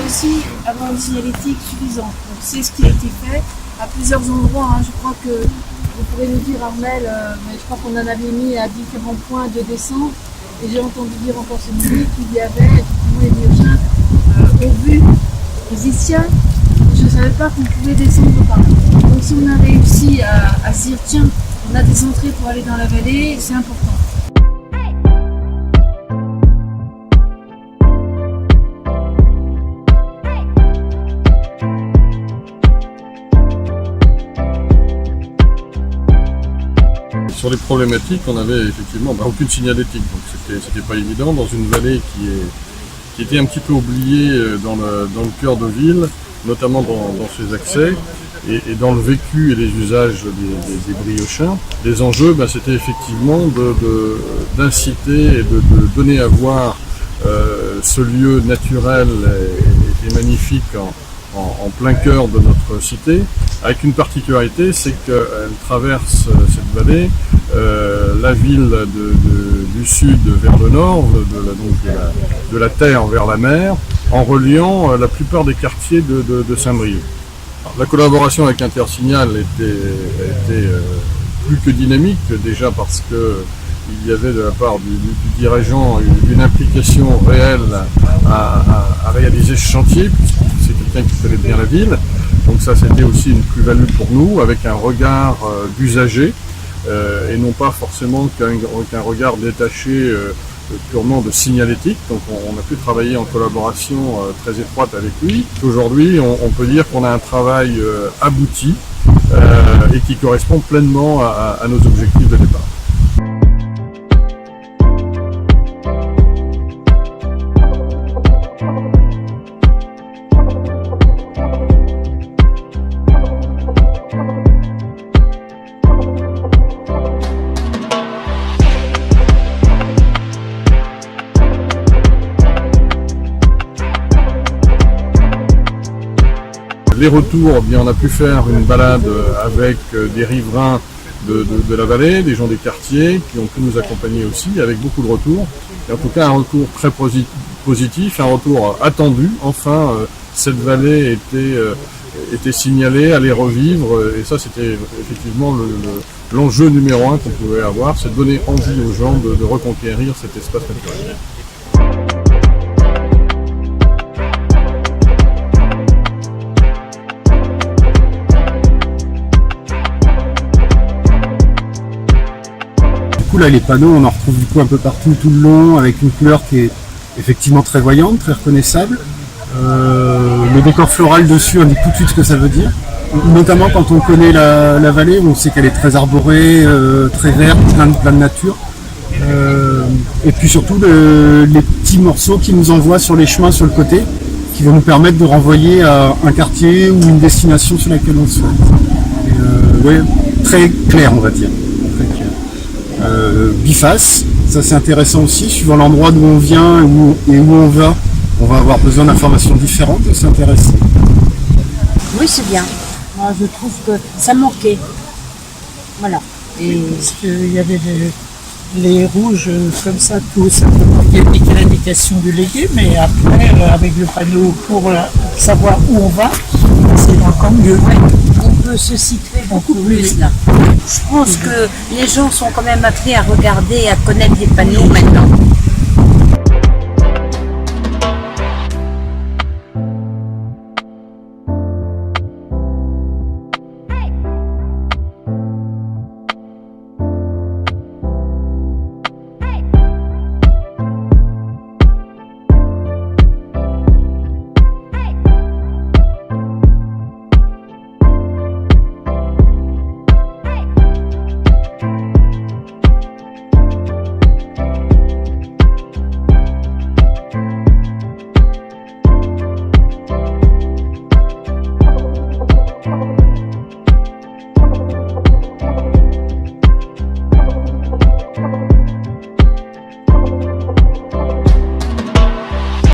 aussi avoir une signalétique suffisante. Donc c'est ce qui a été fait à plusieurs endroits. Je crois que vous pourrez nous dire, Armel, mais je crois qu'on en avait mis à différents points de descente. Et j'ai entendu dire encore ce midi qu'il y avait effectivement les Biochins ont vu les Iciens. Je ne savais pas qu'on pouvait descendre par là. Donc si on a réussi à se dire tiens, on a des entrées pour aller dans la vallée, c'est important. Sur les problématiques, on avait effectivement aucune signalétique, donc c'était pas évident dans une vallée qui était un petit peu oubliée dans le cœur de ville, notamment dans ses accès et dans le vécu et les usages des Briochins. Les enjeux, c'était effectivement d'inciter et de donner à voir ce lieu naturel et magnifique en plein cœur de notre cité, avec une particularité, c'est qu'elle traverse cette vallée, la ville du sud vers le nord, de la terre vers la mer, en reliant la plupart des quartiers de Saint-Brieuc. La collaboration avec Intersignal était plus que dynamique, déjà parce qu'il y avait de la part du dirigeant une implication réelle à réaliser ce chantier, puisque c'est quelqu'un qui connaît bien la ville. Donc ça, c'était aussi une plus-value pour nous, avec un regard d'usager, et non pas forcément qu'un regard détaché purement de signalétique. Donc on a pu travailler en collaboration très étroite avec lui. Aujourd'hui, on peut dire qu'on a un travail abouti et qui correspond pleinement à nos objectifs de départ. Les retours, on a pu faire une balade avec des riverains de la vallée, des gens des quartiers qui ont pu nous accompagner aussi, avec beaucoup de retours. Et en tout cas, un retour très positif, un retour attendu. Enfin, cette vallée était signalée, allait revivre, et ça, c'était effectivement l'enjeu numéro 1 qu'on pouvait avoir, c'est de donner envie aux gens de reconquérir cet espace naturel. Là, les panneaux, on en retrouve du coup un peu partout tout le long, avec une couleur qui est effectivement très voyante, très reconnaissable. Le décor floral dessus indique tout de suite ce que ça veut dire. Notamment quand on connaît la vallée, on sait qu'elle est très arborée, très verte, plein de nature. Et puis surtout les petits morceaux qui nous envoient sur les chemins sur le côté, qui vont nous permettre de renvoyer à un quartier ou une destination sur laquelle on souhaite. Ouais, très clair, on va dire. Biface, ça c'est intéressant aussi, suivant l'endroit d'où on vient et où on va avoir besoin d'informations différentes, c'est intéressant. Oui, c'est bien. Moi, je trouve que ça manquait. Voilà. Et est-ce qu'il y avait les rouges comme ça, tout simplement, il y a l'indication du légué, mais après, avec le panneau pour savoir où on va, c'est encore mieux. Ouais. On peut se situer beaucoup plus là. Je pense que les gens sont quand même appelés à regarder, à connaître les panneaux maintenant.